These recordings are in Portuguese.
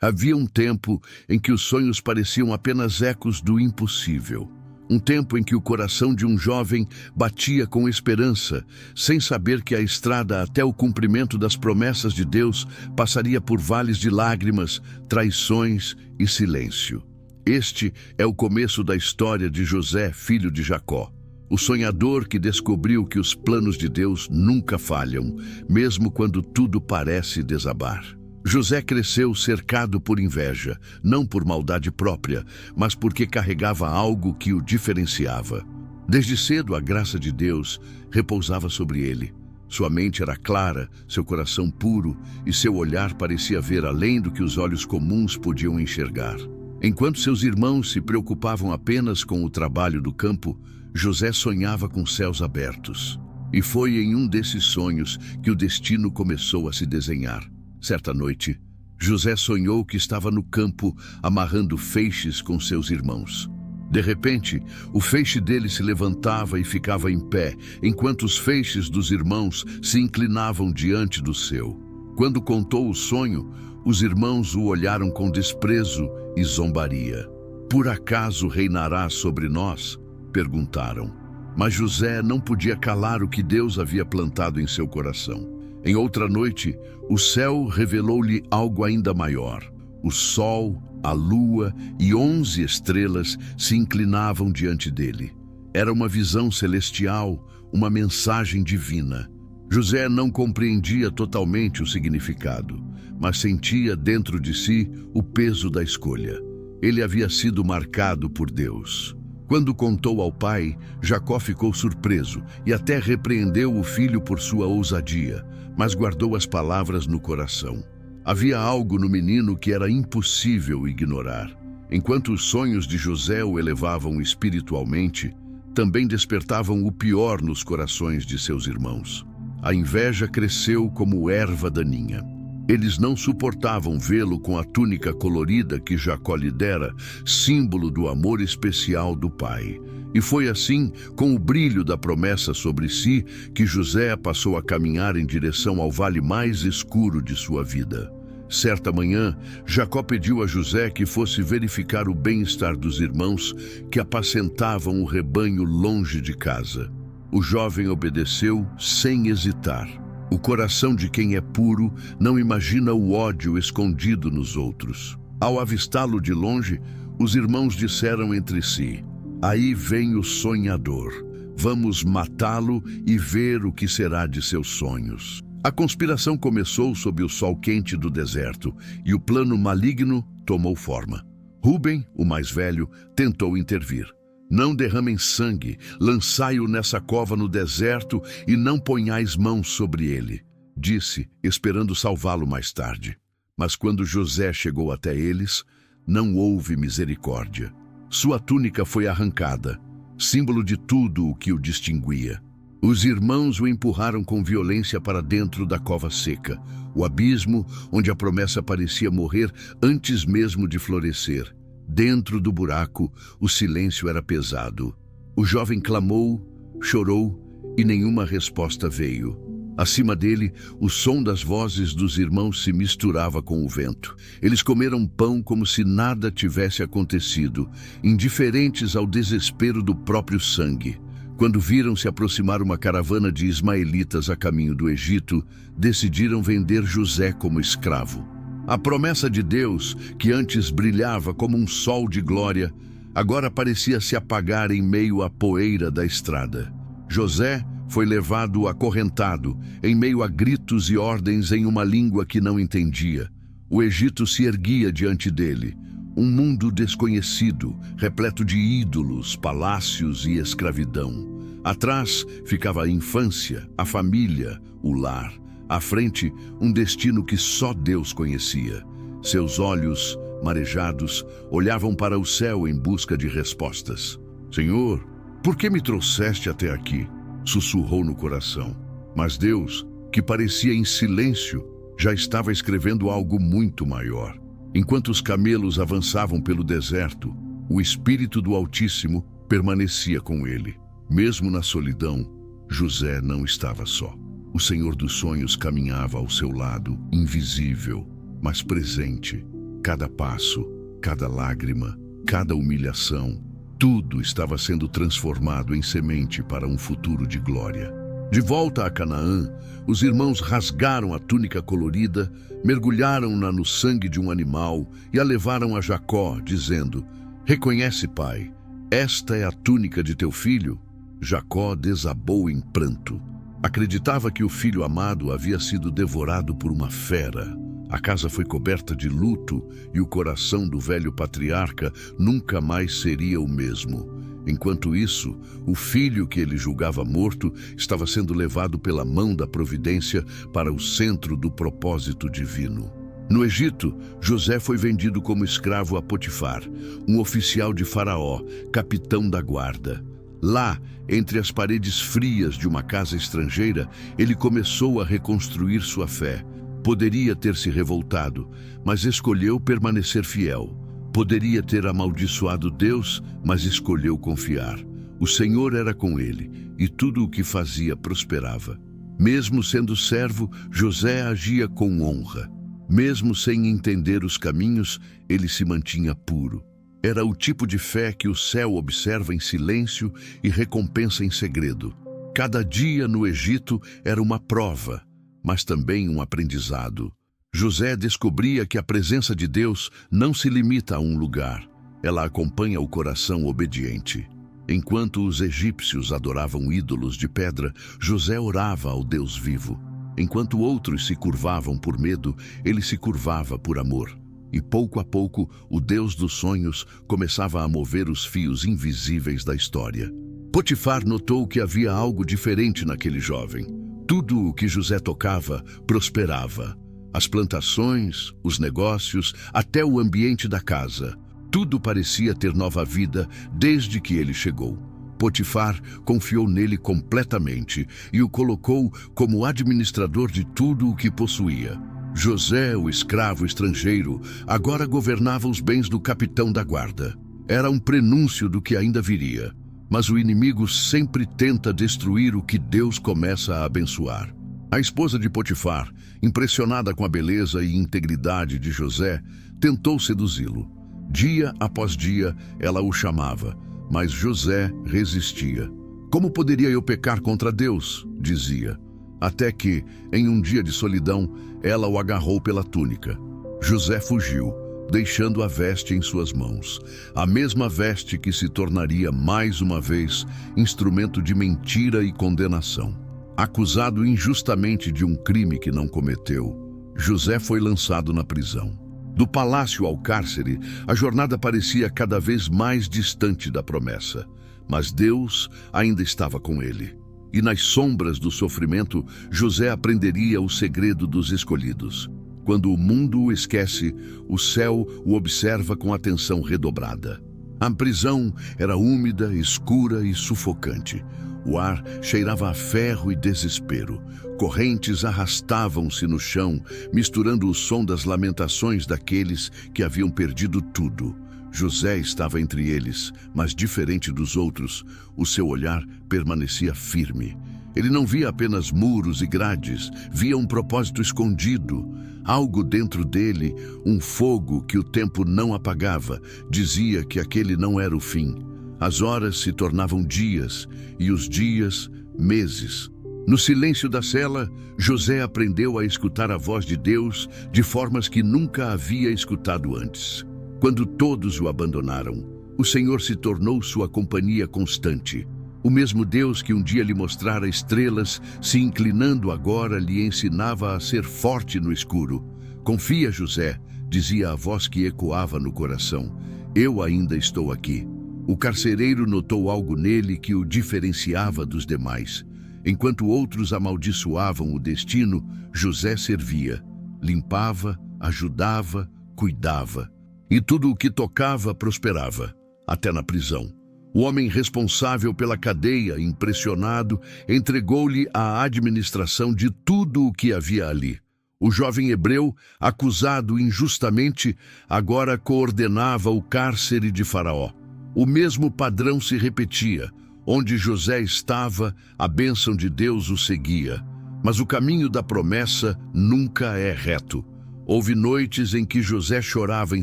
Havia um tempo em que os sonhos pareciam apenas ecos do impossível. Um tempo em que o coração de um jovem batia com esperança, sem saber que a estrada até o cumprimento das promessas de Deus passaria por vales de lágrimas, traições e silêncio. Este é o começo da história de José, filho de Jacó. O sonhador que descobriu que os planos de Deus nunca falham, mesmo quando tudo parece desabar. José cresceu cercado por inveja, não por maldade própria, mas porque carregava algo que o diferenciava. Desde cedo, a graça de Deus repousava sobre ele. Sua mente era clara, seu coração puro e seu olhar parecia ver além do que os olhos comuns podiam enxergar. Enquanto seus irmãos se preocupavam apenas com o trabalho do campo, José sonhava com céus abertos. E foi em um desses sonhos que o destino começou a se desenhar. Certa noite, José sonhou que estava no campo amarrando feixes com seus irmãos. De repente, o feixe dele se levantava e ficava em pé, enquanto os feixes dos irmãos se inclinavam diante do seu. Quando contou o sonho, os irmãos o olharam com desprezo e zombaria. "Por acaso reinará sobre nós?" perguntaram. Mas José não podia calar o que Deus havia plantado em seu coração. Em outra noite, o céu revelou-lhe algo ainda maior. O sol, a lua e 11 estrelas se inclinavam diante dele. Era uma visão celestial, uma mensagem divina. José não compreendia totalmente o significado, mas sentia dentro de si o peso da escolha. Ele havia sido marcado por Deus. Quando contou ao pai, Jacó ficou surpreso e até repreendeu o filho por sua ousadia, mas guardou as palavras no coração. Havia algo no menino que era impossível ignorar. Enquanto os sonhos de José o elevavam espiritualmente, também despertavam o pior nos corações de seus irmãos. A inveja cresceu como erva daninha. Eles não suportavam vê-lo com a túnica colorida que Jacó lhe dera, símbolo do amor especial do pai. E foi assim, com o brilho da promessa sobre si, que José passou a caminhar em direção ao vale mais escuro de sua vida. Certa manhã, Jacó pediu a José que fosse verificar o bem-estar dos irmãos que apacentavam o rebanho longe de casa. O jovem obedeceu sem hesitar. O coração de quem é puro não imagina o ódio escondido nos outros. Ao avistá-lo de longe, os irmãos disseram entre si: "Aí vem o sonhador. Vamos matá-lo e ver o que será de seus sonhos." A conspiração começou sob o sol quente do deserto e o plano maligno tomou forma. Rúben, o mais velho, tentou intervir. "Não derramem sangue, lançai-o nessa cova no deserto e não ponhais mãos sobre ele", disse, esperando salvá-lo mais tarde. Mas quando José chegou até eles, não houve misericórdia. Sua túnica foi arrancada, símbolo de tudo o que o distinguia. Os irmãos o empurraram com violência para dentro da cova seca, o abismo onde a promessa parecia morrer antes mesmo de florescer. Dentro do buraco, o silêncio era pesado. O jovem clamou, chorou e nenhuma resposta veio. Acima dele, o som das vozes dos irmãos se misturava com o vento. Eles comeram pão como se nada tivesse acontecido, indiferentes ao desespero do próprio sangue. Quando viram se aproximar uma caravana de ismaelitas a caminho do Egito, decidiram vender José como escravo. A promessa de Deus, que antes brilhava como um sol de glória, agora parecia se apagar em meio à poeira da estrada. José foi levado acorrentado, em meio a gritos e ordens em uma língua que não entendia. O Egito se erguia diante dele, um mundo desconhecido, repleto de ídolos, palácios e escravidão. Atrás ficava a infância, a família, o lar. À frente, um destino que só Deus conhecia. Seus olhos, marejados, olhavam para o céu em busca de respostas. "Senhor, por que me trouxeste até aqui?" sussurrou no coração. Mas Deus, que parecia em silêncio, já estava escrevendo algo muito maior. Enquanto os camelos avançavam pelo deserto, o Espírito do Altíssimo permanecia com ele. Mesmo na solidão, José não estava só. O Senhor dos Sonhos caminhava ao seu lado, invisível, mas presente. Cada passo, cada lágrima, cada humilhação, tudo estava sendo transformado em semente para um futuro de glória. De volta a Canaã, os irmãos rasgaram a túnica colorida, mergulharam-na no sangue de um animal e a levaram a Jacó, dizendo: "Reconhece, pai, esta é a túnica de teu filho?" Jacó desabou em pranto. Acreditava que o filho amado havia sido devorado por uma fera. A casa foi coberta de luto e o coração do velho patriarca nunca mais seria o mesmo. Enquanto isso, o filho que ele julgava morto estava sendo levado pela mão da providência para o centro do propósito divino. No Egito, José foi vendido como escravo a Potifar, um oficial de Faraó, capitão da guarda. Lá, entre as paredes frias de uma casa estrangeira, ele começou a reconstruir sua fé. Poderia ter se revoltado, mas escolheu permanecer fiel. Poderia ter amaldiçoado Deus, mas escolheu confiar. O Senhor era com ele, e tudo o que fazia prosperava. Mesmo sendo servo, José agia com honra. Mesmo sem entender os caminhos, ele se mantinha puro. Era o tipo de fé que o céu observa em silêncio e recompensa em segredo. Cada dia no Egito era uma prova, mas também um aprendizado. José descobria que a presença de Deus não se limita a um lugar. Ela acompanha o coração obediente. Enquanto os egípcios adoravam ídolos de pedra, José orava ao Deus vivo. Enquanto outros se curvavam por medo, ele se curvava por amor. E pouco a pouco, o Deus dos sonhos começava a mover os fios invisíveis da história. Potifar notou que havia algo diferente naquele jovem. Tudo o que José tocava prosperava. As plantações, os negócios, até o ambiente da casa. Tudo parecia ter nova vida desde que ele chegou. Potifar confiou nele completamente e o colocou como administrador de tudo o que possuía. José, o escravo estrangeiro, agora governava os bens do capitão da guarda. Era um prenúncio do que ainda viria. Mas o inimigo sempre tenta destruir o que Deus começa a abençoar. A esposa de Potifar, impressionada com a beleza e integridade de José, tentou seduzi-lo. Dia após dia, ela o chamava, mas José resistia. "Como poderia eu pecar contra Deus?", dizia. Até que, em um dia de solidão, ela o agarrou pela túnica. José fugiu, deixando a veste em suas mãos. A mesma veste que se tornaria, mais uma vez, instrumento de mentira e condenação. Acusado injustamente de um crime que não cometeu, José foi lançado na prisão. Do palácio ao cárcere, a jornada parecia cada vez mais distante da promessa. Mas Deus ainda estava com ele. E nas sombras do sofrimento, José aprenderia o segredo dos escolhidos. Quando o mundo o esquece, o céu o observa com atenção redobrada. A prisão era úmida, escura e sufocante. O ar cheirava a ferro e desespero. Correntes arrastavam-se no chão, misturando o som das lamentações daqueles que haviam perdido tudo. José estava entre eles, mas diferente dos outros, o seu olhar permanecia firme. Ele não via apenas muros e grades, via um propósito escondido. Algo dentro dele, um fogo que o tempo não apagava, dizia que aquele não era o fim. As horas se tornavam dias, e os dias, meses. No silêncio da cela, José aprendeu a escutar a voz de Deus de formas que nunca havia escutado antes. Quando todos o abandonaram, o Senhor se tornou sua companhia constante. O mesmo Deus que um dia lhe mostrara estrelas, se inclinando agora, lhe ensinava a ser forte no escuro. "Confia, José", dizia a voz que ecoava no coração. "Eu ainda estou aqui." O carcereiro notou algo nele que o diferenciava dos demais. Enquanto outros amaldiçoavam o destino, José servia, limpava, ajudava, cuidava. E tudo o que tocava prosperava, até na prisão. O homem responsável pela cadeia, impressionado, entregou-lhe a administração de tudo o que havia ali. O jovem hebreu, acusado injustamente, agora coordenava o cárcere de Faraó. O mesmo padrão se repetia. Onde José estava, a bênção de Deus o seguia. Mas o caminho da promessa nunca é reto. Houve noites em que José chorava em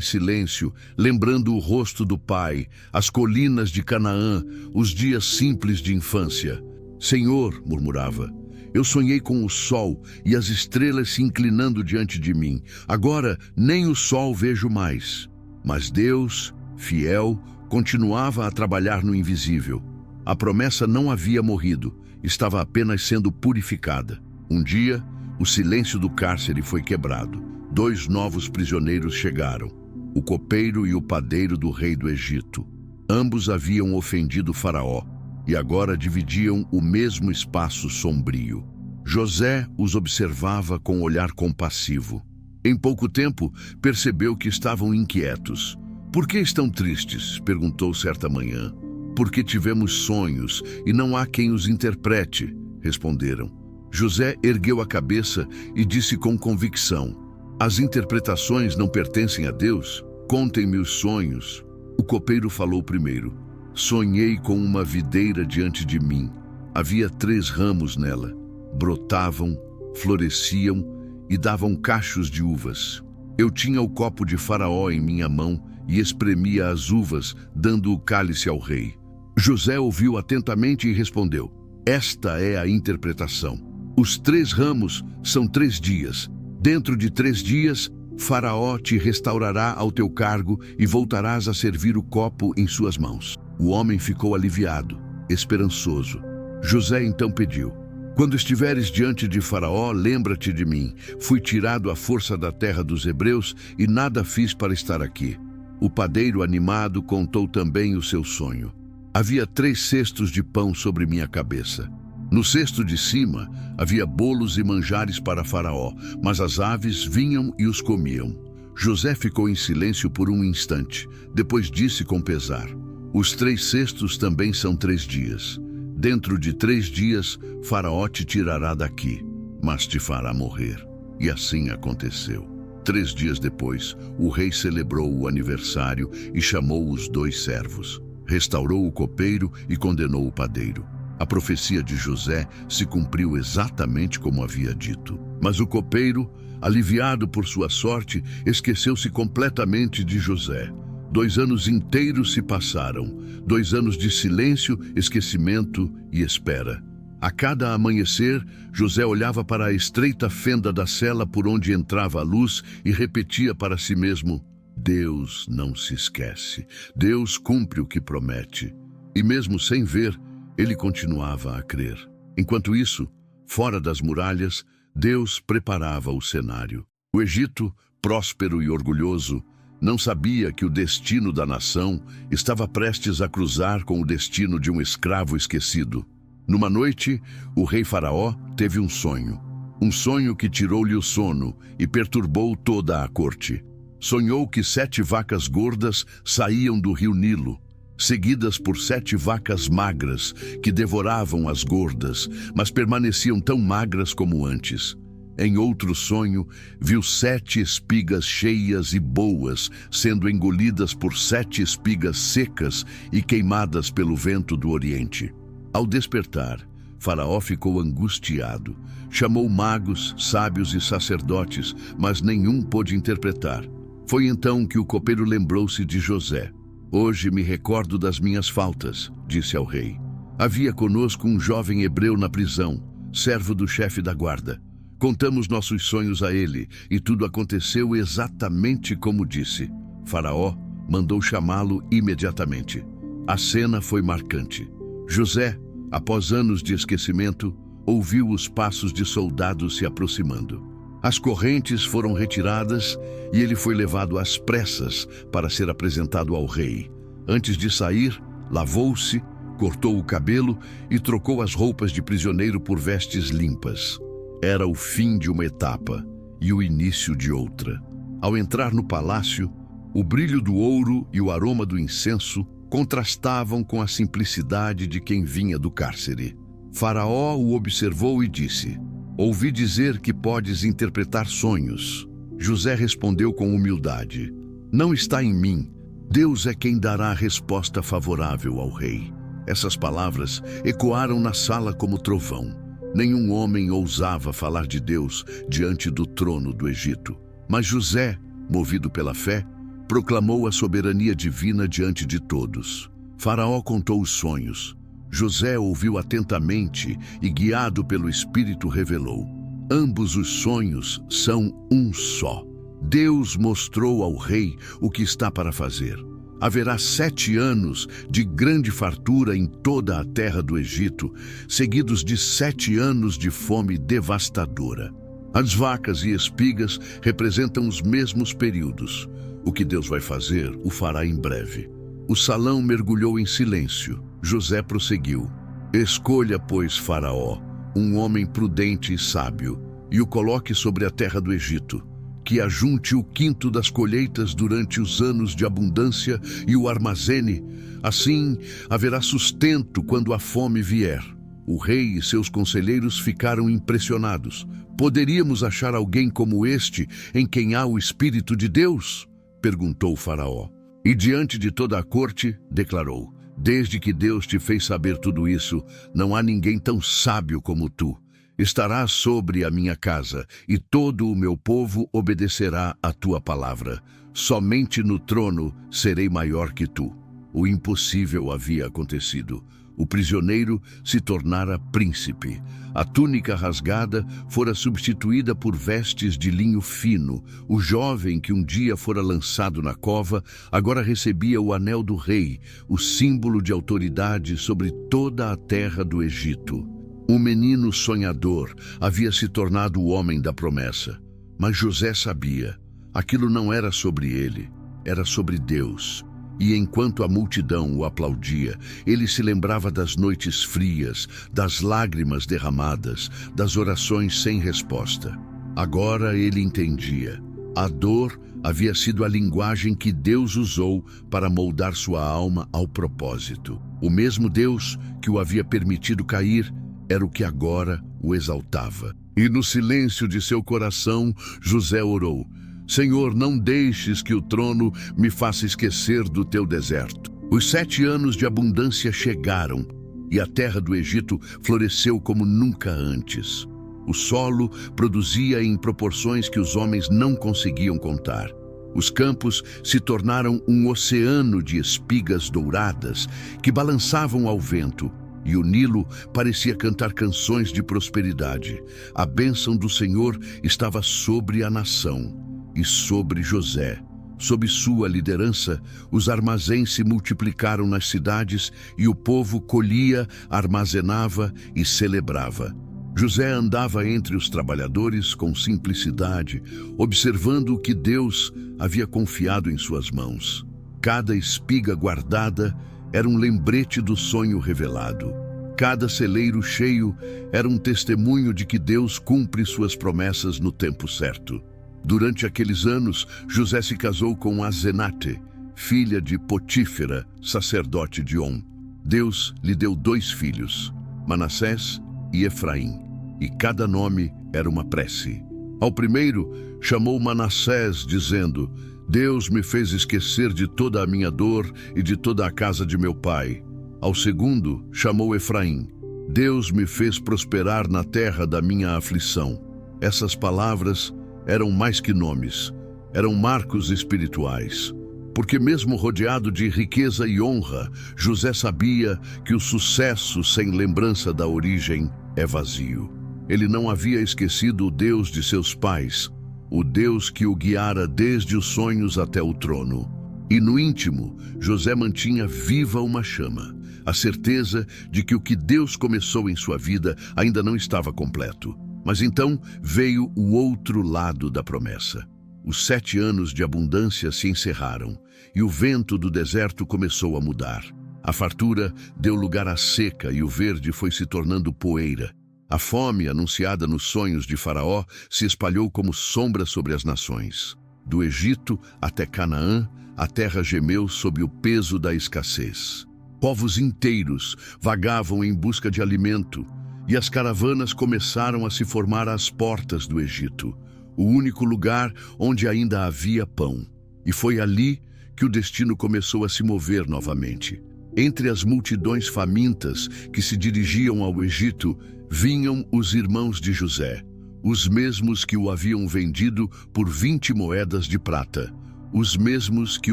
silêncio, lembrando o rosto do pai, as colinas de Canaã, os dias simples de infância. Senhor, murmurava, eu sonhei com o sol e as estrelas se inclinando diante de mim. Agora nem o sol vejo mais. Mas Deus, fiel, continuava a trabalhar no invisível. A promessa não havia morrido, estava apenas sendo purificada. Um dia, o silêncio do cárcere foi quebrado. 2 novos prisioneiros chegaram, o copeiro e o padeiro do rei do Egito. Ambos haviam ofendido Faraó e agora dividiam o mesmo espaço sombrio. José os observava com olhar compassivo. Em pouco tempo, percebeu que estavam inquietos. Por que estão tristes? Perguntou certa manhã. Porque tivemos sonhos e não há quem os interprete, responderam. José ergueu a cabeça e disse com convicção: as interpretações não pertencem a Deus? Contem-me os sonhos. O copeiro falou primeiro. Sonhei com uma videira diante de mim. Havia 3 ramos nela. Brotavam, floresciam e davam cachos de uvas. Eu tinha o copo de Faraó em minha mão e espremia as uvas, dando o cálice ao rei. José ouviu atentamente e respondeu: esta é a interpretação. Os 3 ramos são 3 dias. Dentro de 3 dias, Faraó te restaurará ao teu cargo e voltarás a servir o copo em suas mãos. O homem ficou aliviado, esperançoso. José então pediu: quando estiveres diante de Faraó, lembra-te de mim. Fui tirado à força da terra dos hebreus e nada fiz para estar aqui. O padeiro animado contou também o seu sonho. Havia 3 cestos de pão sobre minha cabeça. No cesto de cima havia bolos e manjares para Faraó, mas as aves vinham e os comiam. José ficou em silêncio por um instante, depois disse com pesar: os 3 cestos também são 3 dias. Dentro de 3 dias, Faraó te tirará daqui, mas te fará morrer. E assim aconteceu. 3 dias depois, o rei celebrou o aniversário e chamou os 2 servos. Restaurou o copeiro e condenou o padeiro. A profecia de José se cumpriu exatamente como havia dito. Mas o copeiro, aliviado por sua sorte, esqueceu-se completamente de José. 2 anos inteiros se passaram, 2 anos de silêncio, esquecimento e espera. A cada amanhecer, José olhava para a estreita fenda da cela por onde entrava a luz e repetia para si mesmo: Deus não se esquece, Deus cumpre o que promete. E mesmo sem ver, ele continuava a crer. Enquanto isso, fora das muralhas, Deus preparava o cenário. O Egito, próspero e orgulhoso, não sabia que o destino da nação estava prestes a cruzar com o destino de um escravo esquecido. Numa noite, o rei Faraó teve um sonho que tirou-lhe o sono e perturbou toda a corte. Sonhou que 7 vacas gordas saíam do rio Nilo, seguidas por 7 vacas magras que devoravam as gordas, mas permaneciam tão magras como antes. Em outro sonho, viu 7 espigas cheias e boas sendo engolidas por 7 espigas secas e queimadas pelo vento do Oriente. Ao despertar, Faraó ficou angustiado. Chamou magos, sábios e sacerdotes, mas nenhum pôde interpretar. Foi então que o copeiro lembrou-se de José. Hoje me recordo das minhas faltas, disse ao rei. Havia conosco um jovem hebreu na prisão, servo do chefe da guarda. Contamos nossos sonhos a ele, e tudo aconteceu exatamente como disse. Faraó mandou chamá-lo imediatamente. A cena foi marcante. José, após anos de esquecimento, ouviu os passos de soldados se aproximando. As correntes foram retiradas e ele foi levado às pressas para ser apresentado ao rei. Antes de sair, lavou-se, cortou o cabelo e trocou as roupas de prisioneiro por vestes limpas. Era o fim de uma etapa e o início de outra. Ao entrar no palácio, o brilho do ouro e o aroma do incenso contrastavam com a simplicidade de quem vinha do cárcere. Faraó o observou e disse: ouvi dizer que podes interpretar sonhos. José respondeu com humildade: não está em mim. Deus é quem dará a resposta favorável ao rei. Essas palavras ecoaram na sala como trovão. Nenhum homem ousava falar de Deus diante do trono do Egito. Mas José, movido pela fé, proclamou a soberania divina diante de todos. Faraó contou os sonhos. José ouviu atentamente e, guiado pelo Espírito, revelou: ambos os sonhos são um só. Deus mostrou ao rei o que está para fazer. Haverá 7 anos de grande fartura em toda a terra do Egito, seguidos de 7 anos de fome devastadora. As vacas e espigas representam os mesmos períodos. O que Deus vai fazer, o fará em breve. O salão mergulhou em silêncio. José prosseguiu: escolha, pois, Faraó, um homem prudente e sábio, e o coloque sobre a terra do Egito, que ajunte o quinto das colheitas durante os anos de abundância e o armazene. Assim haverá sustento quando a fome vier. O rei e seus conselheiros ficaram impressionados. Poderíamos achar alguém como este em quem há o Espírito de Deus? Perguntou Faraó. E diante de toda a corte, declarou: desde que Deus te fez saber tudo isso, não há ninguém tão sábio como tu. Estarás sobre a minha casa, e todo o meu povo obedecerá à tua palavra. Somente no trono serei maior que tu. O impossível havia acontecido. O prisioneiro se tornara príncipe. A túnica rasgada fora substituída por vestes de linho fino. O jovem que um dia fora lançado na cova, agora recebia o anel do rei, o símbolo de autoridade sobre toda a terra do Egito. O menino sonhador havia se tornado o homem da promessa. Mas José sabia, aquilo não era sobre ele, era sobre Deus. E enquanto a multidão o aplaudia, ele se lembrava das noites frias, das lágrimas derramadas, das orações sem resposta. Agora ele entendia. A dor havia sido a linguagem que Deus usou para moldar sua alma ao propósito. O mesmo Deus que o havia permitido cair era o que agora o exaltava. E no silêncio de seu coração, José orou: Senhor, não deixes que o trono me faça esquecer do teu deserto. Os 7 anos de abundância chegaram, e a terra do Egito floresceu como nunca antes. O solo produzia em proporções que os homens não conseguiam contar. Os campos se tornaram um oceano de espigas douradas que balançavam ao vento, e o Nilo parecia cantar canções de prosperidade. A bênção do Senhor estava sobre a nação e sobre José. Sob sua liderança, os armazéns se multiplicaram nas cidades e o povo colhia, armazenava e celebrava. José andava entre os trabalhadores com simplicidade, observando o que Deus havia confiado em suas mãos. Cada espiga guardada era um lembrete do sonho revelado. Cada celeiro cheio era um testemunho de que Deus cumpre suas promessas no tempo certo. Durante aqueles anos, José se casou com Azenate, filha de Potífera, sacerdote de On. Deus lhe deu 2 filhos, Manassés e Efraim, e cada nome era uma prece. Ao primeiro, chamou Manassés, dizendo: Deus me fez esquecer de toda a minha dor e de toda a casa de meu pai. Ao segundo, chamou Efraim: Deus me fez prosperar na terra da minha aflição. Essas palavras eram mais que nomes, eram marcos espirituais. Porque mesmo rodeado de riqueza e honra, José sabia que o sucesso sem lembrança da origem é vazio. Ele não havia esquecido o Deus de seus pais, o Deus que o guiara desde os sonhos até o trono. E no íntimo, José mantinha viva uma chama, a certeza de que o que Deus começou em sua vida ainda não estava completo. Mas então veio o outro lado da promessa. Os 7 anos de abundância se encerraram, e o vento do deserto começou a mudar. A fartura deu lugar à seca e o verde foi se tornando poeira. A fome, anunciada nos sonhos de Faraó, se espalhou como sombra sobre as nações. Do Egito até Canaã, a terra gemeu sob o peso da escassez. Povos inteiros vagavam em busca de alimento, e as caravanas começaram a se formar às portas do Egito, o único lugar onde ainda havia pão. E foi ali que o destino começou a se mover novamente. Entre as multidões famintas que se dirigiam ao Egito, vinham os irmãos de José. os mesmos que o haviam vendido por 20 moedas de prata, os mesmos que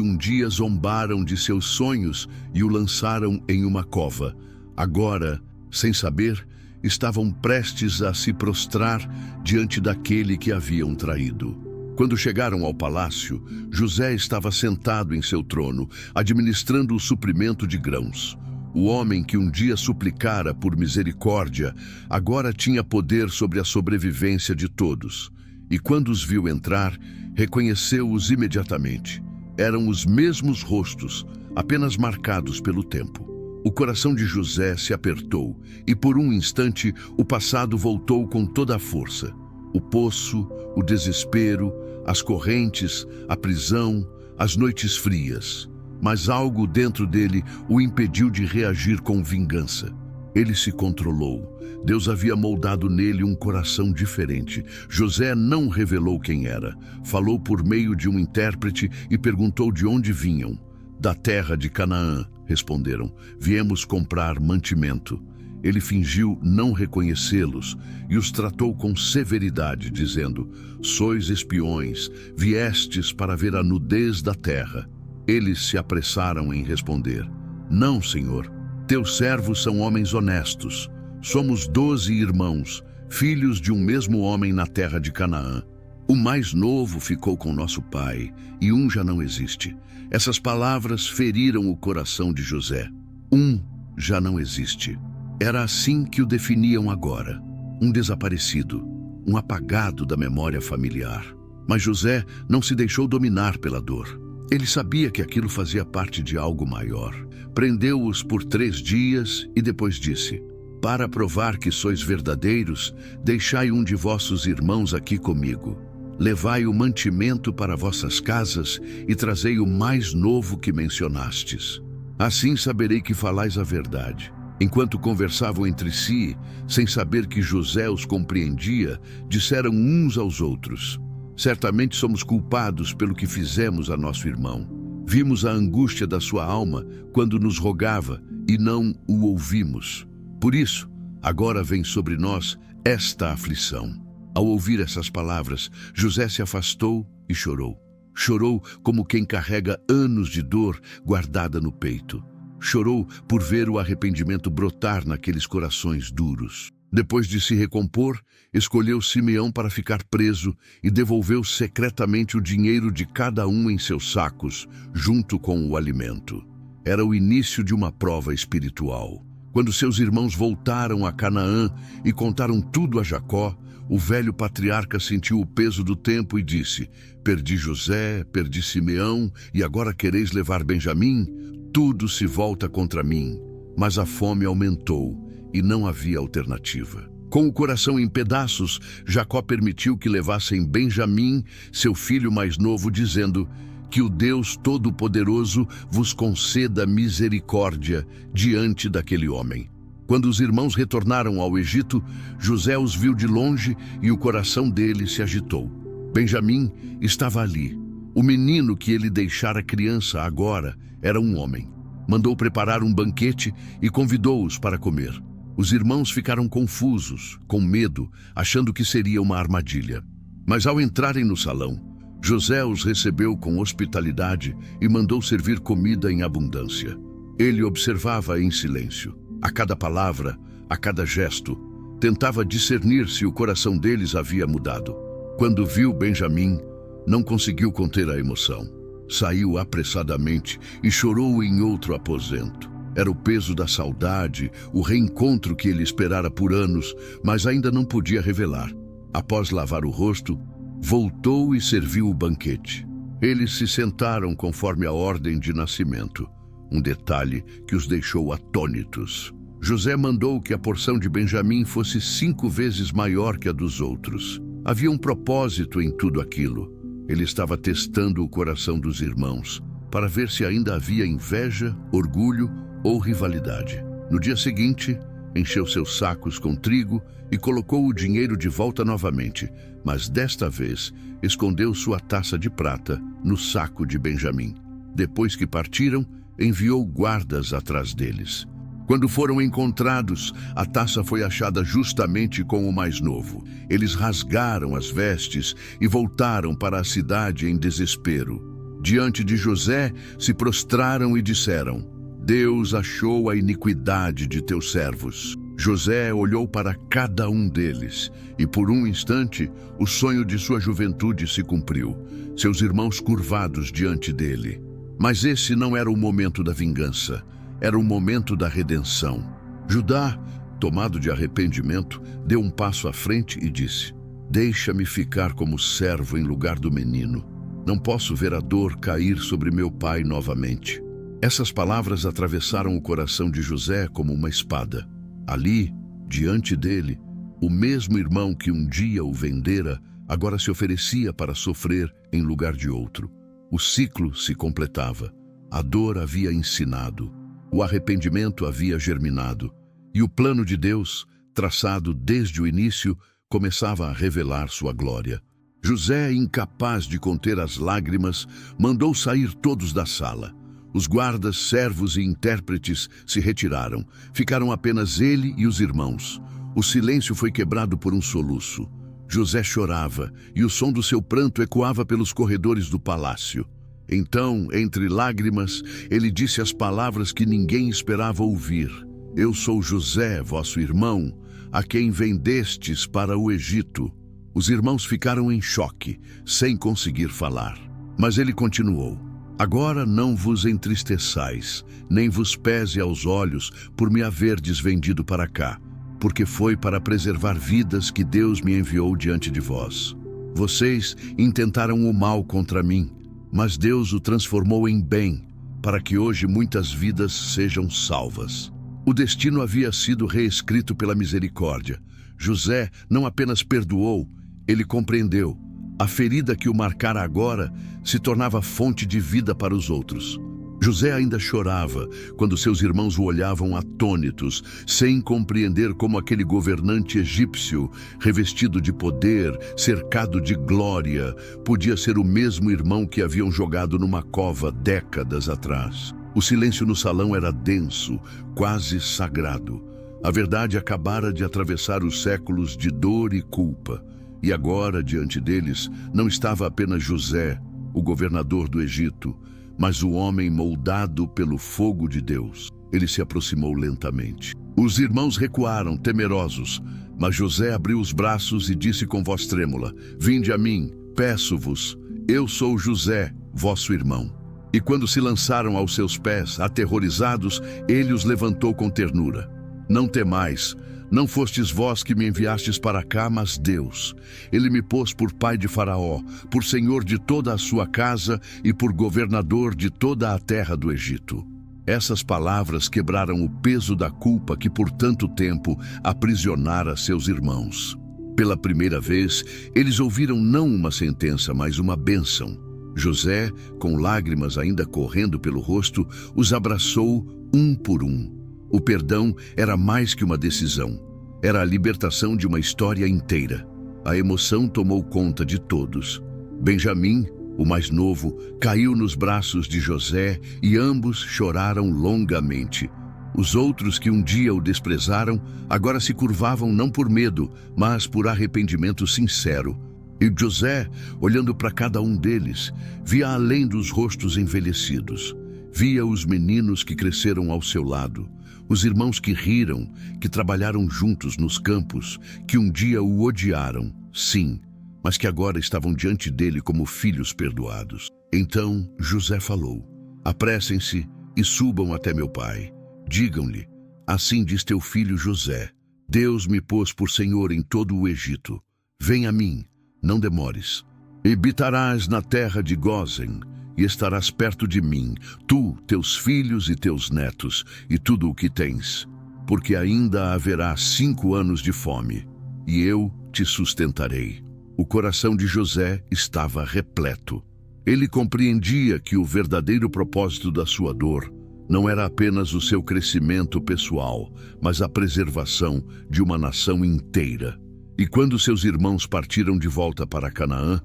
um dia zombaram de seus sonhos e o lançaram em uma cova. Agora, sem saber, estavam prestes a se prostrar diante daquele que haviam traído. Quando chegaram ao palácio, José estava sentado em seu trono, administrando o suprimento de grãos. O homem que um dia suplicara por misericórdia, agora tinha poder sobre a sobrevivência de todos. E quando os viu entrar, reconheceu-os imediatamente. Eram os mesmos rostos, apenas marcados pelo tempo. O coração de José se apertou, e por um instante o passado voltou com toda a força. O poço, o desespero, as correntes, a prisão, as noites frias. Mas algo dentro dele o impediu de reagir com vingança. Ele se controlou. Deus havia moldado nele um coração diferente. José não revelou quem era. Falou por meio de um intérprete e perguntou de onde vinham. Da terra de Canaã, responderam. Viemos comprar mantimento. Ele fingiu não reconhecê-los e os tratou com severidade, dizendo: sois espiões, viestes para ver a nudez da terra. Eles se apressaram em responder: não, senhor. Teus servos são homens honestos. Somos 12 irmãos, filhos de um mesmo homem na terra de Canaã. O mais novo ficou com nosso pai, e um já não existe. Essas palavras feriram o coração de José. Um já não existe. Era assim que o definiam agora. Um desaparecido, um apagado da memória familiar. Mas José não se deixou dominar pela dor. Ele sabia que aquilo fazia parte de algo maior. Prendeu-os por 3 dias e depois disse: para provar que sois verdadeiros, deixai um de vossos irmãos aqui comigo. Levai o mantimento para vossas casas e trazei o mais novo que mencionastes. Assim saberei que falais a verdade. Enquanto conversavam entre si, sem saber que José os compreendia, disseram uns aos outros: certamente somos culpados pelo que fizemos a nosso irmão. Vimos a angústia da sua alma quando nos rogava e não o ouvimos. Por isso, agora vem sobre nós esta aflição. Ao ouvir essas palavras, José se afastou e chorou. Chorou como quem carrega anos de dor guardada no peito. Chorou por ver o arrependimento brotar naqueles corações duros. Depois de se recompor, escolheu Simeão para ficar preso e devolveu secretamente o dinheiro de cada um em seus sacos, junto com o alimento. Era o início de uma prova espiritual. Quando seus irmãos voltaram a Canaã e contaram tudo a Jacó, o velho patriarca sentiu o peso do tempo e disse: perdi José, perdi Simeão e agora quereis levar Benjamim? Tudo se volta contra mim. Mas a fome aumentou e não havia alternativa. Com o coração em pedaços, Jacó permitiu que levassem Benjamim, seu filho mais novo, dizendo: que o Deus Todo-Poderoso vos conceda misericórdia diante daquele homem. Quando os irmãos retornaram ao Egito, José os viu de longe e o coração dele se agitou. Benjamim estava ali. O menino que ele deixara criança agora era um homem. Mandou preparar um banquete e convidou-os para comer. Os irmãos ficaram confusos, com medo, achando que seria uma armadilha. Mas ao entrarem no salão, José os recebeu com hospitalidade e mandou servir comida em abundância. Ele observava em silêncio. A cada palavra, a cada gesto, tentava discernir se o coração deles havia mudado. Quando viu Benjamim, não conseguiu conter a emoção. Saiu apressadamente e chorou em outro aposento. Era o peso da saudade, o reencontro que ele esperara por anos, mas ainda não podia revelar. Após lavar o rosto, voltou e serviu o banquete. Eles se sentaram conforme a ordem de nascimento, um detalhe que os deixou atônitos. José mandou que a porção de Benjamim fosse 5 vezes maior que a dos outros. Havia um propósito em tudo aquilo. Ele estava testando o coração dos irmãos, para ver se ainda havia inveja, orgulho ou rivalidade. No dia seguinte, encheu seus sacos com trigo e colocou o dinheiro de volta novamente, mas desta vez escondeu sua taça de prata no saco de Benjamim. Depois que partiram, enviou guardas atrás deles. Quando foram encontrados, a taça foi achada justamente com o mais novo. Eles rasgaram as vestes e voltaram para a cidade em desespero. Diante de José, se prostraram e disseram: Deus achou a iniquidade de teus servos. José olhou para cada um deles, e por um instante o sonho de sua juventude se cumpriu, seus irmãos curvados diante dele. Mas esse não era o momento da vingança, era o momento da redenção. Judá, tomado de arrependimento, deu um passo à frente e disse: Deixa-me ficar como servo em lugar do menino. Não posso ver a dor cair sobre meu pai novamente. Essas palavras atravessaram o coração de José como uma espada. Ali, diante dele, o mesmo irmão que um dia o vendera, agora se oferecia para sofrer em lugar de outro. O ciclo se completava. A dor havia ensinado, o arrependimento havia germinado, e o plano de Deus, traçado desde o início, começava a revelar sua glória. José, incapaz de conter as lágrimas, mandou sair todos da sala. Os guardas, servos e intérpretes se retiraram. Ficaram apenas ele e os irmãos. O silêncio foi quebrado por um soluço. José chorava, e o som do seu pranto ecoava pelos corredores do palácio. Então, entre lágrimas, ele disse as palavras que ninguém esperava ouvir: Eu sou José, vosso irmão, a quem vendestes para o Egito. Os irmãos ficaram em choque, sem conseguir falar. Mas ele continuou: Agora não vos entristeçais, nem vos pese aos olhos por me haverdes vendido para cá, porque foi para preservar vidas que Deus me enviou diante de vós. Vocês intentaram o mal contra mim, mas Deus o transformou em bem, para que hoje muitas vidas sejam salvas. O destino havia sido reescrito pela misericórdia. José não apenas perdoou, ele compreendeu. A ferida que o marcara agora se tornava fonte de vida para os outros. José ainda chorava quando seus irmãos o olhavam atônitos, sem compreender como aquele governante egípcio, revestido de poder, cercado de glória, podia ser o mesmo irmão que haviam jogado numa cova décadas atrás. O silêncio no salão era denso, quase sagrado. A verdade acabara de atravessar os séculos de dor e culpa. E agora, diante deles, não estava apenas José, o governador do Egito, mas o homem moldado pelo fogo de Deus. Ele se aproximou lentamente. Os irmãos recuaram, temerosos, mas José abriu os braços e disse com voz trêmula: Vinde a mim, peço-vos, eu sou José, vosso irmão. E quando se lançaram aos seus pés, aterrorizados, ele os levantou com ternura. Não temais. Não fostes vós que me enviastes para cá, mas Deus. Ele me pôs por pai de Faraó, por senhor de toda a sua casa e por governador de toda a terra do Egito. Essas palavras quebraram o peso da culpa que por tanto tempo aprisionara seus irmãos. Pela primeira vez, eles ouviram não uma sentença, mas uma bênção. José, com lágrimas ainda correndo pelo rosto, os abraçou um por um. O perdão era mais que uma decisão. Era a libertação de uma história inteira. A emoção tomou conta de todos. Benjamim, o mais novo, caiu nos braços de José e ambos choraram longamente. Os outros que um dia o desprezaram, agora se curvavam não por medo, mas por arrependimento sincero. E José, olhando para cada um deles, via além dos rostos envelhecidos. Via os meninos que cresceram ao seu lado. Os irmãos que riram, que trabalharam juntos nos campos, que um dia o odiaram, sim, mas que agora estavam diante dele como filhos perdoados. Então José falou: Apressem-se e subam até meu pai. Digam-lhe: Assim diz teu filho José, Deus me pôs por senhor em todo o Egito. Vem a mim, não demores. E habitarás na terra de Gósen, e estarás perto de mim, tu, teus filhos e teus netos, e tudo o que tens, porque ainda haverá 5 anos de fome, e eu te sustentarei. O coração de José estava repleto. Ele compreendia que o verdadeiro propósito da sua dor não era apenas o seu crescimento pessoal, mas a preservação de uma nação inteira. E quando seus irmãos partiram de volta para Canaã,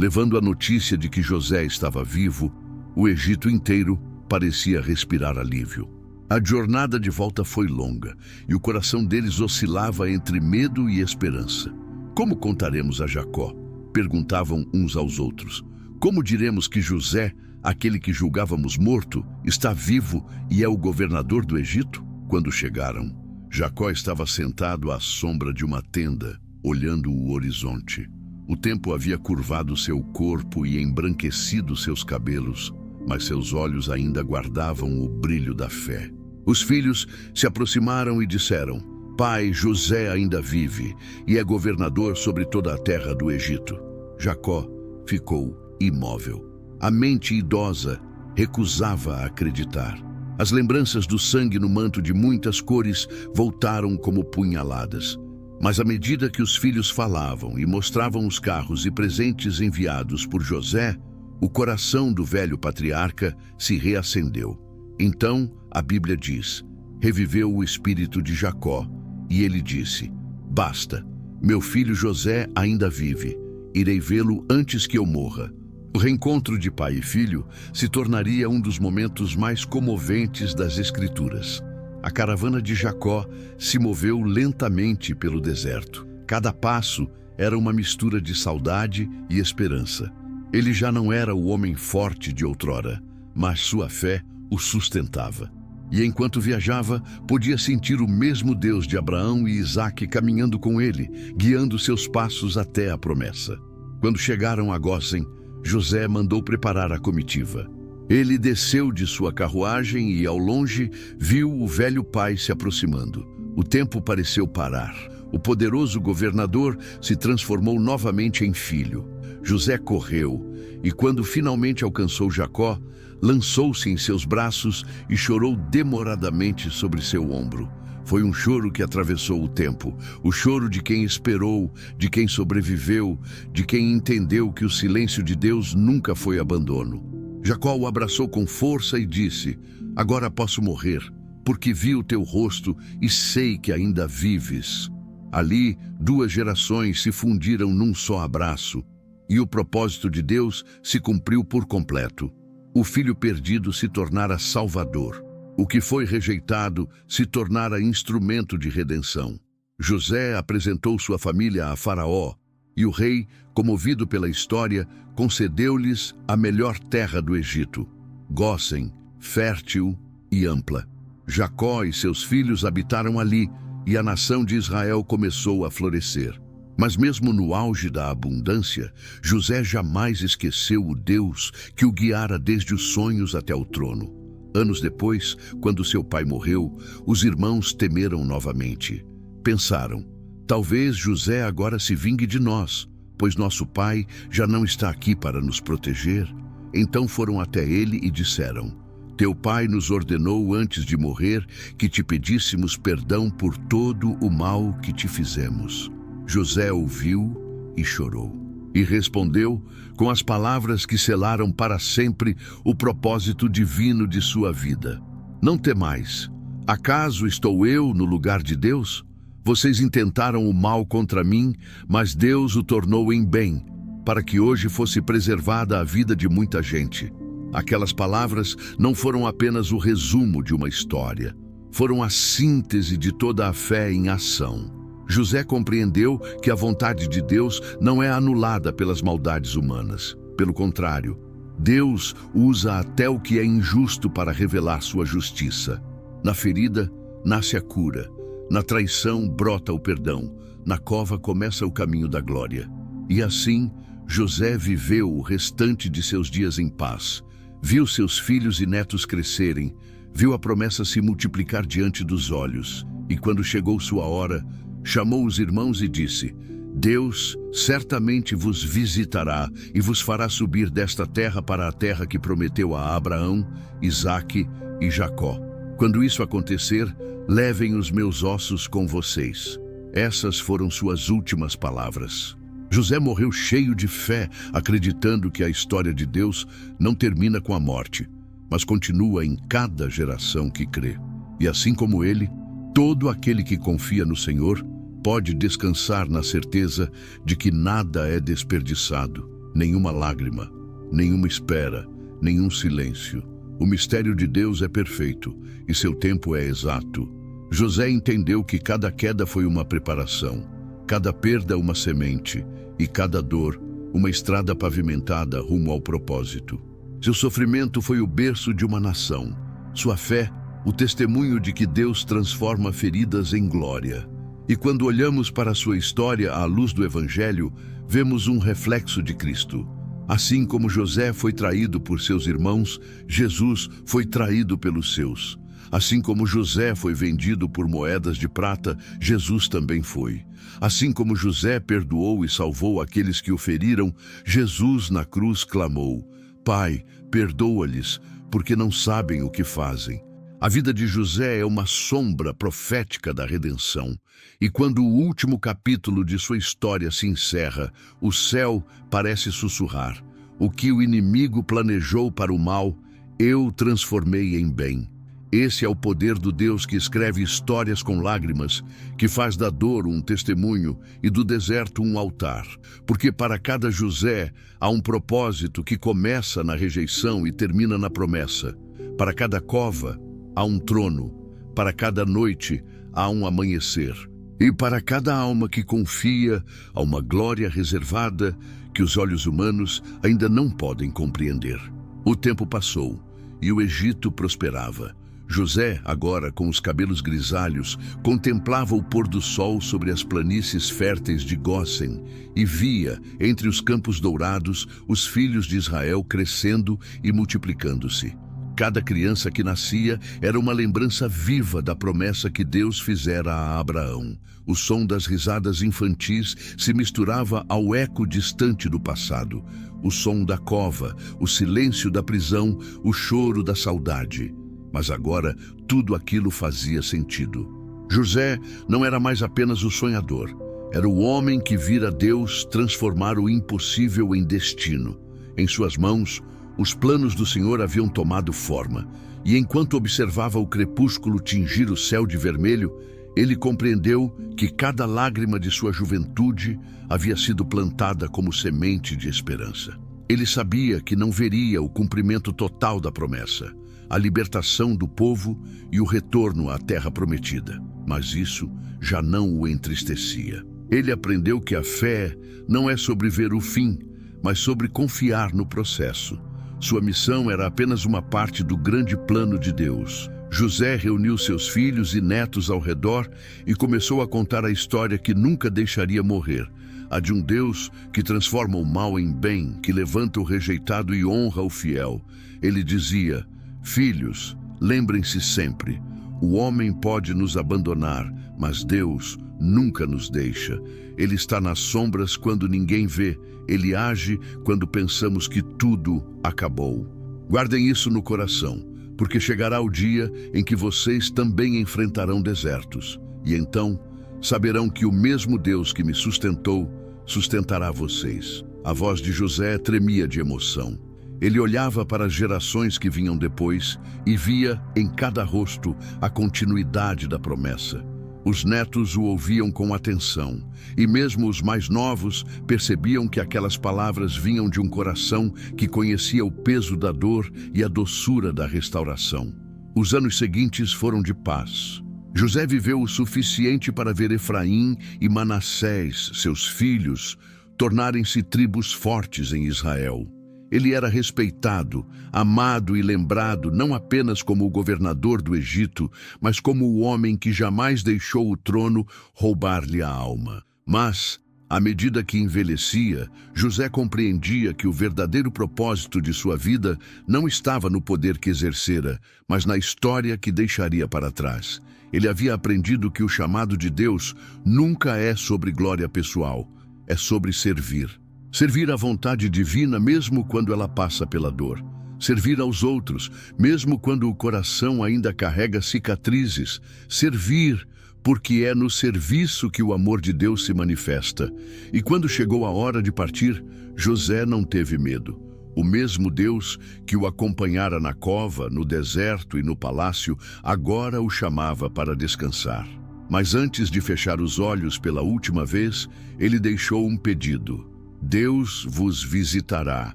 levando a notícia de que José estava vivo, o Egito inteiro parecia respirar alívio. A jornada de volta foi longa e o coração deles oscilava entre medo e esperança. Como contaremos a Jacó? Perguntavam uns aos outros. Como diremos que José, aquele que julgávamos morto, está vivo e é o governador do Egito? Quando chegaram, Jacó estava sentado à sombra de uma tenda, olhando o horizonte. O tempo havia curvado seu corpo e embranquecido seus cabelos, mas seus olhos ainda guardavam o brilho da fé. Os filhos se aproximaram e disseram: Pai, José ainda vive e é governador sobre toda a terra do Egito. Jacó ficou imóvel. A mente idosa recusava acreditar. As lembranças do sangue no manto de muitas cores voltaram como punhaladas. Mas à medida que os filhos falavam e mostravam os carros e presentes enviados por José, o coração do velho patriarca se reacendeu. Então, a Bíblia diz, reviveu o espírito de Jacó, e ele disse: Basta, meu filho José ainda vive, irei vê-lo antes que eu morra. O reencontro de pai e filho se tornaria um dos momentos mais comoventes das Escrituras. A caravana de Jacó se moveu lentamente pelo deserto. Cada passo era uma mistura de saudade e esperança. Ele já não era o homem forte de outrora, mas sua fé o sustentava. E enquanto viajava, podia sentir o mesmo Deus de Abraão e Isaque caminhando com ele, guiando seus passos até a promessa. Quando chegaram a Gósen, José mandou preparar a comitiva. Ele desceu de sua carruagem e, ao longe, viu o velho pai se aproximando. O tempo pareceu parar. O poderoso governador se transformou novamente em filho. José correu e, quando finalmente alcançou Jacó, lançou-se em seus braços e chorou demoradamente sobre seu ombro. Foi um choro que atravessou o tempo, o choro de quem esperou, de quem sobreviveu, de quem entendeu que o silêncio de Deus nunca foi abandono. Jacó o abraçou com força e disse: Agora posso morrer, porque vi o teu rosto e sei que ainda vives. Ali, 2 gerações se fundiram num só abraço, e o propósito de Deus se cumpriu por completo. O filho perdido se tornara salvador. O que foi rejeitado se tornara instrumento de redenção. José apresentou sua família a Faraó, e o rei, comovido pela história, concedeu-lhes a melhor terra do Egito, Gósen, fértil e ampla. Jacó e seus filhos habitaram ali, e a nação de Israel começou a florescer. Mas mesmo no auge da abundância, José jamais esqueceu o Deus que o guiara desde os sonhos até o trono. Anos depois, quando seu pai morreu, os irmãos temeram novamente. Pensaram: talvez José agora se vingue de nós, pois nosso pai já não está aqui para nos proteger. Então foram até ele e disseram: Teu pai nos ordenou antes de morrer que te pedíssemos perdão por todo o mal que te fizemos. José ouviu e chorou. E respondeu com as palavras que selaram para sempre o propósito divino de sua vida: Não temais. Acaso estou eu no lugar de Deus? Vocês intentaram o mal contra mim, mas Deus o tornou em bem, para que hoje fosse preservada a vida de muita gente. Aquelas palavras não foram apenas o resumo de uma história, foram a síntese de toda a fé em ação. José compreendeu que a vontade de Deus não é anulada pelas maldades humanas. Pelo contrário, Deus usa até o que é injusto para revelar sua justiça. Na ferida, nasce a cura. Na traição, brota o perdão. Na cova, começa o caminho da glória. E assim, José viveu o restante de seus dias em paz. Viu seus filhos e netos crescerem. Viu a promessa se multiplicar diante dos olhos. E quando chegou sua hora, chamou os irmãos e disse: Deus certamente vos visitará e vos fará subir desta terra para a terra que prometeu a Abraão, Isaque e Jacó. Quando isso acontecer, levem os meus ossos com vocês. Essas foram suas últimas palavras. José morreu cheio de fé, acreditando que a história de Deus não termina com a morte, mas continua em cada geração que crê. E assim como ele, todo aquele que confia no Senhor pode descansar na certeza de que nada é desperdiçado, nenhuma lágrima, nenhuma espera, nenhum silêncio. O mistério de Deus é perfeito e seu tempo é exato. José entendeu que cada queda foi uma preparação, cada perda uma semente e cada dor uma estrada pavimentada rumo ao propósito. Seu sofrimento foi o berço de uma nação. Sua fé, o testemunho de que Deus transforma feridas em glória. E quando olhamos para sua história à luz do Evangelho, vemos um reflexo de Cristo. Assim como José foi traído por seus irmãos, Jesus foi traído pelos seus. Assim como José foi vendido por moedas de prata, Jesus também foi. Assim como José perdoou e salvou aqueles que o feriram, Jesus na cruz clamou: Pai, perdoa-lhes, porque não sabem o que fazem. A vida de José é uma sombra profética da redenção. E quando o último capítulo de sua história se encerra, o céu parece sussurrar: o que o inimigo planejou para o mal, eu transformei em bem. Esse é o poder do Deus que escreve histórias com lágrimas, que faz da dor um testemunho e do deserto um altar. Porque para cada José há um propósito que começa na rejeição e termina na promessa. Para cada cova há um trono, para cada noite há um amanhecer. E para cada alma que confia, há uma glória reservada que os olhos humanos ainda não podem compreender. O tempo passou e o Egito prosperava. José, agora com os cabelos grisalhos, contemplava o pôr do sol sobre as planícies férteis de Gósen e via, entre os campos dourados, os filhos de Israel crescendo e multiplicando-se. Cada criança que nascia era uma lembrança viva da promessa que Deus fizera a Abraão. O som das risadas infantis se misturava ao eco distante do passado. O som da cova, o silêncio da prisão, o choro da saudade. Mas agora tudo aquilo fazia sentido. José não era mais apenas o sonhador. Era o homem que vira Deus transformar o impossível em destino. Em suas mãos, os planos do Senhor haviam tomado forma. E enquanto observava o crepúsculo tingir o céu de vermelho, ele compreendeu que cada lágrima de sua juventude havia sido plantada como semente de esperança. Ele sabia que não veria o cumprimento total da promessa, a libertação do povo e o retorno à terra prometida. Mas isso já não o entristecia. Ele aprendeu que a fé não é sobre ver o fim, mas sobre confiar no processo. Sua missão era apenas uma parte do grande plano de Deus. José reuniu seus filhos e netos ao redor e começou a contar a história que nunca deixaria morrer. A de um Deus que transforma o mal em bem, que levanta o rejeitado e honra o fiel. Ele dizia: Filhos, lembrem-se sempre, o homem pode nos abandonar, mas Deus nunca nos deixa. Ele está nas sombras quando ninguém vê, ele age quando pensamos que tudo acabou. Guardem isso no coração, porque chegará o dia em que vocês também enfrentarão desertos. E então saberão que o mesmo Deus que me sustentou, sustentará vocês. A voz de José tremia de emoção. Ele olhava para as gerações que vinham depois e via em cada rosto a continuidade da promessa. Os netos o ouviam com atenção, e mesmo os mais novos percebiam que aquelas palavras vinham de um coração que conhecia o peso da dor e a doçura da restauração. Os anos seguintes foram de paz. José viveu o suficiente para ver Efraim e Manassés, seus filhos, tornarem-se tribos fortes em Israel. Ele era respeitado, amado e lembrado não apenas como o governador do Egito, mas como o homem que jamais deixou o trono roubar-lhe a alma. Mas, à medida que envelhecia, José compreendia que o verdadeiro propósito de sua vida não estava no poder que exercera, mas na história que deixaria para trás. Ele havia aprendido que o chamado de Deus nunca é sobre glória pessoal, é sobre servir. Servir à vontade divina mesmo quando ela passa pela dor. Servir aos outros, mesmo quando o coração ainda carrega cicatrizes. Servir, porque é no serviço que o amor de Deus se manifesta. E quando chegou a hora de partir, José não teve medo. O mesmo Deus que o acompanhara na cova, no deserto e no palácio, agora o chamava para descansar. Mas antes de fechar os olhos pela última vez, ele deixou um pedido. Deus vos visitará,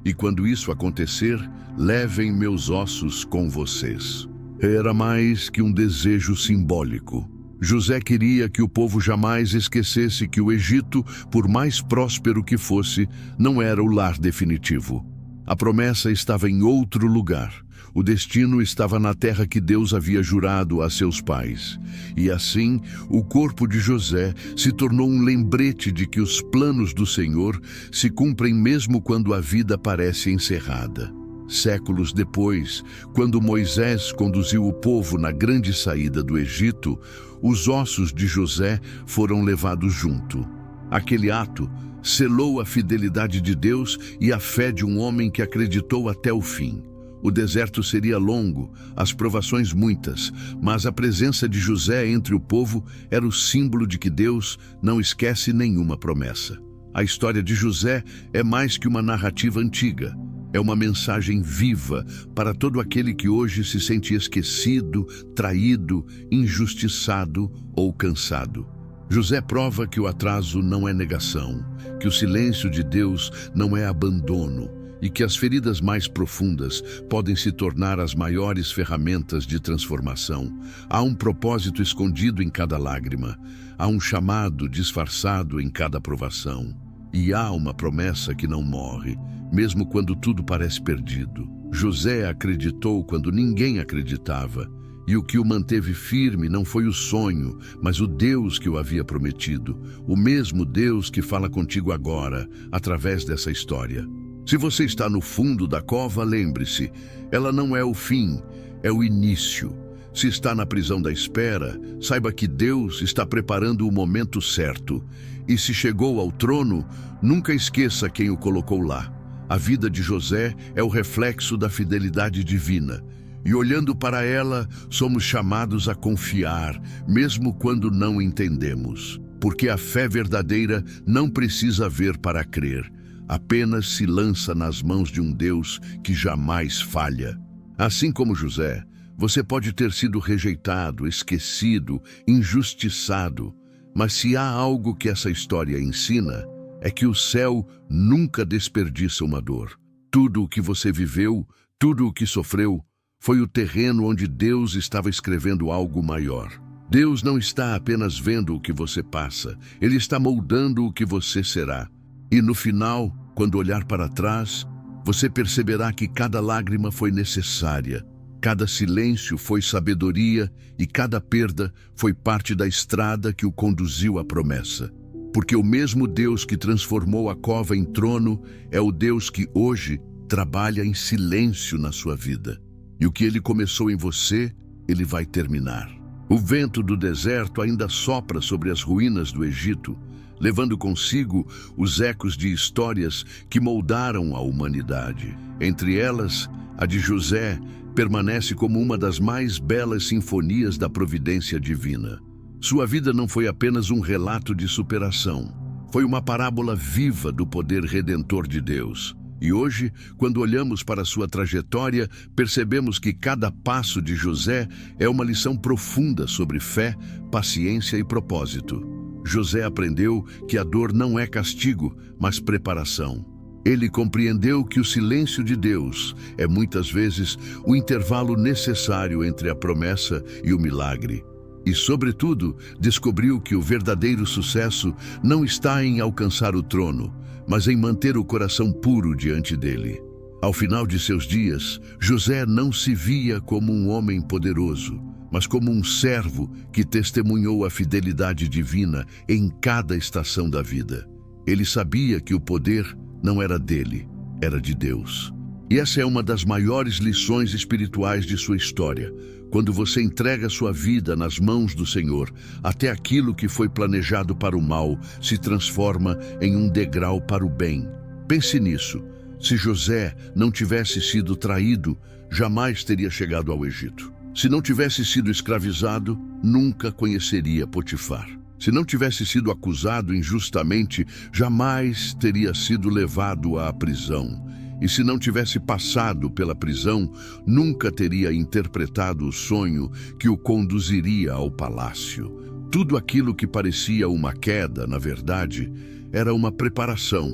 E quando isso acontecer, levem meus ossos com vocês. Era mais que um desejo simbólico. José queria que o povo jamais esquecesse que o Egito, por mais próspero que fosse, não era o lar definitivo. A promessa estava em outro lugar. O destino estava na terra que Deus havia jurado a seus pais. E assim, o corpo de José se tornou um lembrete de que os planos do Senhor se cumprem mesmo quando a vida parece encerrada. Séculos depois, quando Moisés conduziu o povo na grande saída do Egito, os ossos de José foram levados junto. Aquele ato selou a fidelidade de Deus e a fé de um homem que acreditou até o fim. O deserto seria longo, as provações muitas, mas a presença de José entre o povo era o símbolo de que Deus não esquece nenhuma promessa. A história de José é mais que uma narrativa antiga. É uma mensagem viva para todo aquele que hoje se sente esquecido, traído, injustiçado ou cansado. José prova que o atraso não é negação, que o silêncio de Deus não é abandono e que as feridas mais profundas podem se tornar as maiores ferramentas de transformação. Há um propósito escondido em cada lágrima, há um chamado disfarçado em cada provação. E há uma promessa que não morre, mesmo quando tudo parece perdido. José acreditou quando ninguém acreditava, e o que o manteve firme não foi o sonho, mas o Deus que o havia prometido, o mesmo Deus que fala contigo agora, através dessa história. Se você está no fundo da cova, lembre-se, ela não é o fim, é o início. Se está na prisão da espera, saiba que Deus está preparando o momento certo. E se chegou ao trono, nunca esqueça quem o colocou lá. A vida de José é o reflexo da fidelidade divina. E olhando para ela, somos chamados a confiar, mesmo quando não entendemos. Porque a fé verdadeira não precisa ver para crer. Apenas se lança nas mãos de um Deus que jamais falha. Assim como José, você pode ter sido rejeitado, esquecido, injustiçado. Mas se há algo que essa história ensina, é que o céu nunca desperdiça uma dor. Tudo o que você viveu, tudo o que sofreu, foi o terreno onde Deus estava escrevendo algo maior. Deus não está apenas vendo o que você passa, Ele está moldando o que você será. E no final, quando olhar para trás, você perceberá que cada lágrima foi necessária. Cada silêncio foi sabedoria e cada perda foi parte da estrada que o conduziu à promessa. Porque o mesmo Deus que transformou a cova em trono é o Deus que hoje trabalha em silêncio na sua vida. E o que Ele começou em você, Ele vai terminar. O vento do deserto ainda sopra sobre as ruínas do Egito, levando consigo os ecos de histórias que moldaram a humanidade. Entre elas, a de José permanece como uma das mais belas sinfonias da providência divina. Sua vida não foi apenas um relato de superação, foi uma parábola viva do poder redentor de Deus. E hoje, quando olhamos para sua trajetória, percebemos que cada passo de José é uma lição profunda sobre fé, paciência e propósito. José aprendeu que a dor não é castigo, mas preparação. Ele compreendeu que o silêncio de Deus é muitas vezes o intervalo necessário entre a promessa e o milagre. E, sobretudo, descobriu que o verdadeiro sucesso não está em alcançar o trono, mas em manter o coração puro diante dele. Ao final de seus dias, José não se via como um homem poderoso, mas como um servo que testemunhou a fidelidade divina em cada estação da vida. Ele sabia que o poder não era dele, era de Deus. E essa é uma das maiores lições espirituais de sua história. Quando você entrega sua vida nas mãos do Senhor, até aquilo que foi planejado para o mal se transforma em um degrau para o bem. Pense nisso. Se José não tivesse sido traído, jamais teria chegado ao Egito. Se não tivesse sido escravizado, nunca conheceria Potifar. Se não tivesse sido acusado injustamente, jamais teria sido levado à prisão. E se não tivesse passado pela prisão, nunca teria interpretado o sonho que o conduziria ao palácio. Tudo aquilo que parecia uma queda, na verdade, era uma preparação.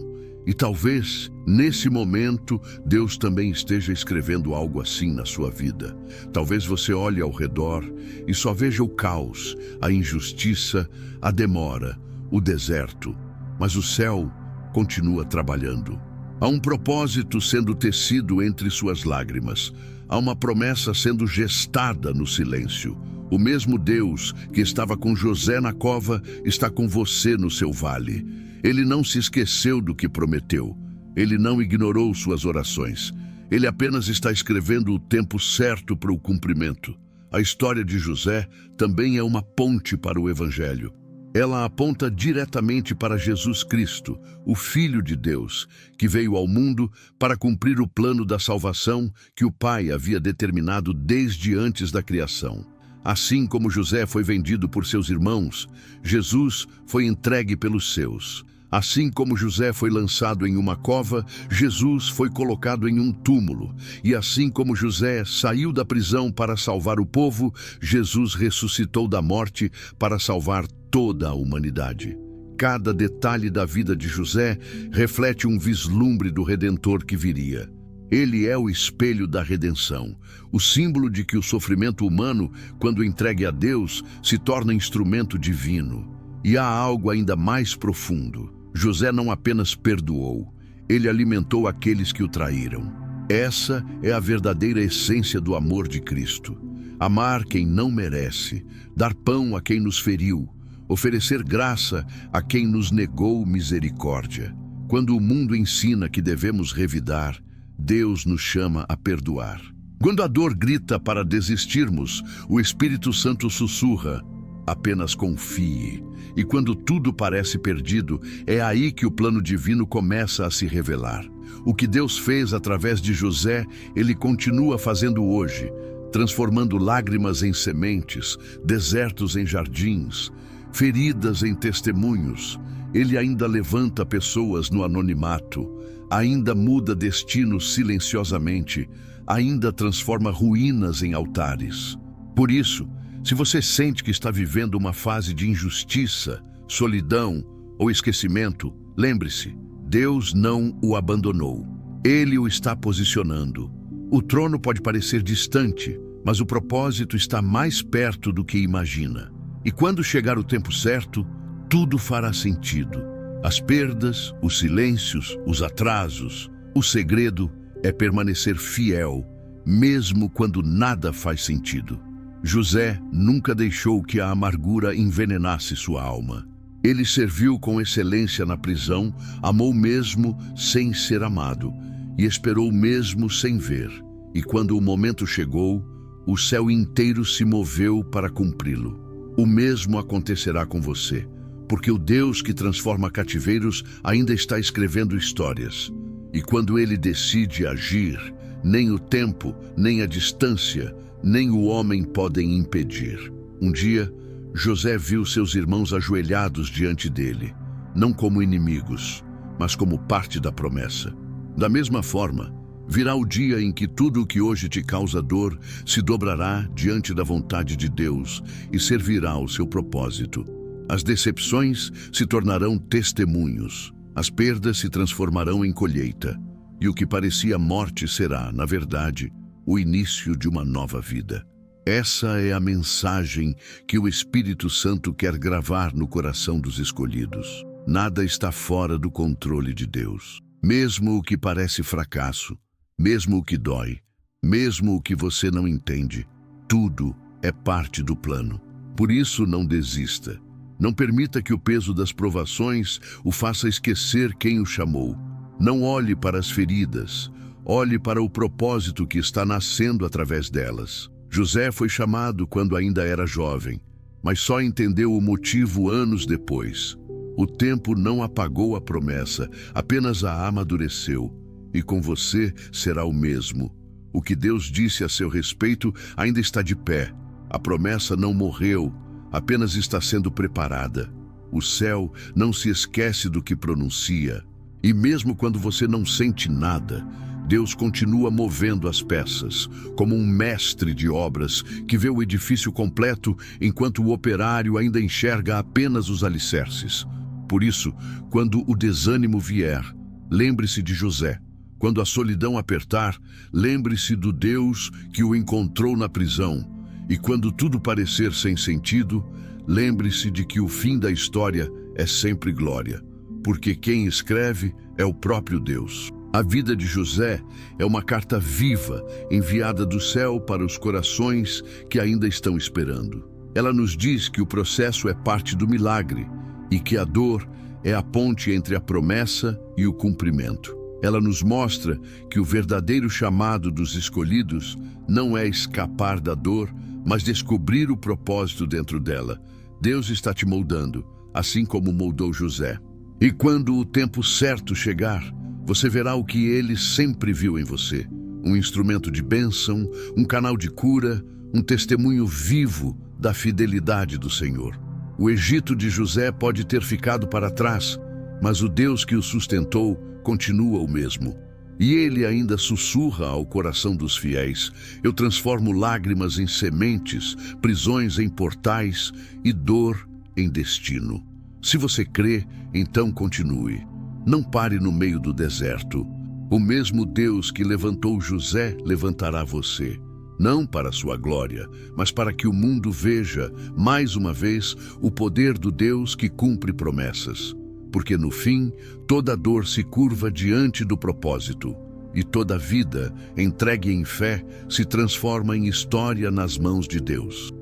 E talvez, nesse momento, Deus também esteja escrevendo algo assim na sua vida. Talvez você olhe ao redor e só veja o caos, a injustiça, a demora, o deserto. Mas o céu continua trabalhando. Há um propósito sendo tecido entre suas lágrimas. Há uma promessa sendo gestada no silêncio. O mesmo Deus que estava com José na cova está com você no seu vale. Ele não se esqueceu do que prometeu. Ele não ignorou suas orações. Ele apenas está escrevendo o tempo certo para o cumprimento. A história de José também é uma ponte para o Evangelho. Ela aponta diretamente para Jesus Cristo, o Filho de Deus, que veio ao mundo para cumprir o plano da salvação que o Pai havia determinado desde antes da criação. Assim como José foi vendido por seus irmãos, Jesus foi entregue pelos seus. Assim como José foi lançado em uma cova, Jesus foi colocado em um túmulo. E assim como José saiu da prisão para salvar o povo, Jesus ressuscitou da morte para salvar toda a humanidade. Cada detalhe da vida de José reflete um vislumbre do Redentor que viria. Ele é o espelho da redenção, o símbolo de que o sofrimento humano, quando entregue a Deus, se torna instrumento divino. E há algo ainda mais profundo. José não apenas perdoou, ele alimentou aqueles que o traíram. Essa é a verdadeira essência do amor de Cristo. Amar quem não merece, dar pão a quem nos feriu, oferecer graça a quem nos negou misericórdia. Quando o mundo ensina que devemos revidar, Deus nos chama a perdoar. Quando a dor grita para desistirmos, o Espírito Santo sussurra: apenas confie. E quando tudo parece perdido, é aí que o plano divino começa a se revelar. O que Deus fez através de José, Ele continua fazendo hoje, transformando lágrimas em sementes, desertos em jardins, feridas em testemunhos. Ele ainda levanta pessoas no anonimato, ainda muda destinos silenciosamente, ainda transforma ruínas em altares. Por isso, se você sente que está vivendo uma fase de injustiça, solidão ou esquecimento, lembre-se, Deus não o abandonou. Ele o está posicionando. O trono pode parecer distante, mas o propósito está mais perto do que imagina. E quando chegar o tempo certo, tudo fará sentido. As perdas, os silêncios, os atrasos. O segredo é permanecer fiel, mesmo quando nada faz sentido. José nunca deixou que a amargura envenenasse sua alma. Ele serviu com excelência na prisão, amou mesmo sem ser amado, e esperou mesmo sem ver. E quando o momento chegou, o céu inteiro se moveu para cumpri-lo. O mesmo acontecerá com você, porque o Deus que transforma cativeiros ainda está escrevendo histórias. E quando Ele decide agir, nem o tempo, nem a distância, nem o homem podem impedir. Um dia, José viu seus irmãos ajoelhados diante dele, não como inimigos, mas como parte da promessa. Da mesma forma, virá o dia em que tudo o que hoje te causa dor se dobrará diante da vontade de Deus e servirá ao seu propósito. As decepções se tornarão testemunhos, as perdas se transformarão em colheita, e o que parecia morte será, na verdade, o início de uma nova vida. Essa é a mensagem que o Espírito Santo quer gravar no coração dos escolhidos. Nada está fora do controle de Deus. Mesmo o que parece fracasso, mesmo o que dói, mesmo o que você não entende, tudo é parte do plano. Por isso, não desista. Não permita que o peso das provações o faça esquecer quem o chamou. Não olhe para as feridas, olhe para o propósito que está nascendo através delas. José foi chamado quando ainda era jovem, mas só entendeu o motivo anos depois. O tempo não apagou a promessa, apenas a amadureceu. E com você será o mesmo. O que Deus disse a seu respeito ainda está de pé. A promessa não morreu, apenas está sendo preparada. O céu não se esquece do que pronuncia. E mesmo quando você não sente nada, Deus continua movendo as peças, como um mestre de obras que vê o edifício completo enquanto o operário ainda enxerga apenas os alicerces. Por isso, quando o desânimo vier, Lembre-se de José. Quando a solidão apertar, lembre-se do Deus que o encontrou na prisão. E quando tudo parecer sem sentido, lembre-se de que o fim da história é sempre glória, porque quem escreve é o próprio Deus. A vida de José é uma carta viva enviada do céu para os corações que ainda estão esperando. Ela nos diz que o processo é parte do milagre e que a dor é a ponte entre a promessa e o cumprimento. Ela nos mostra que o verdadeiro chamado dos escolhidos não é escapar da dor, mas descobrir o propósito dentro dela. Deus está te moldando, assim como moldou José. E quando o tempo certo chegar, você verá o que ele sempre viu em você. Um instrumento de bênção, um canal de cura, um testemunho vivo da fidelidade do Senhor. O Egito de José pode ter ficado para trás, mas o Deus que o sustentou continua o mesmo. E ele ainda sussurra ao coração dos fiéis: eu transformo lágrimas em sementes, prisões em portais e dor em destino. Se você crê, então continue. Não pare no meio do deserto. O mesmo Deus que levantou José levantará você. Não para sua glória, mas para que o mundo veja, mais uma vez, o poder do Deus que cumpre promessas. Porque no fim, toda dor se curva diante do propósito, e toda vida, entregue em fé, se transforma em história nas mãos de Deus.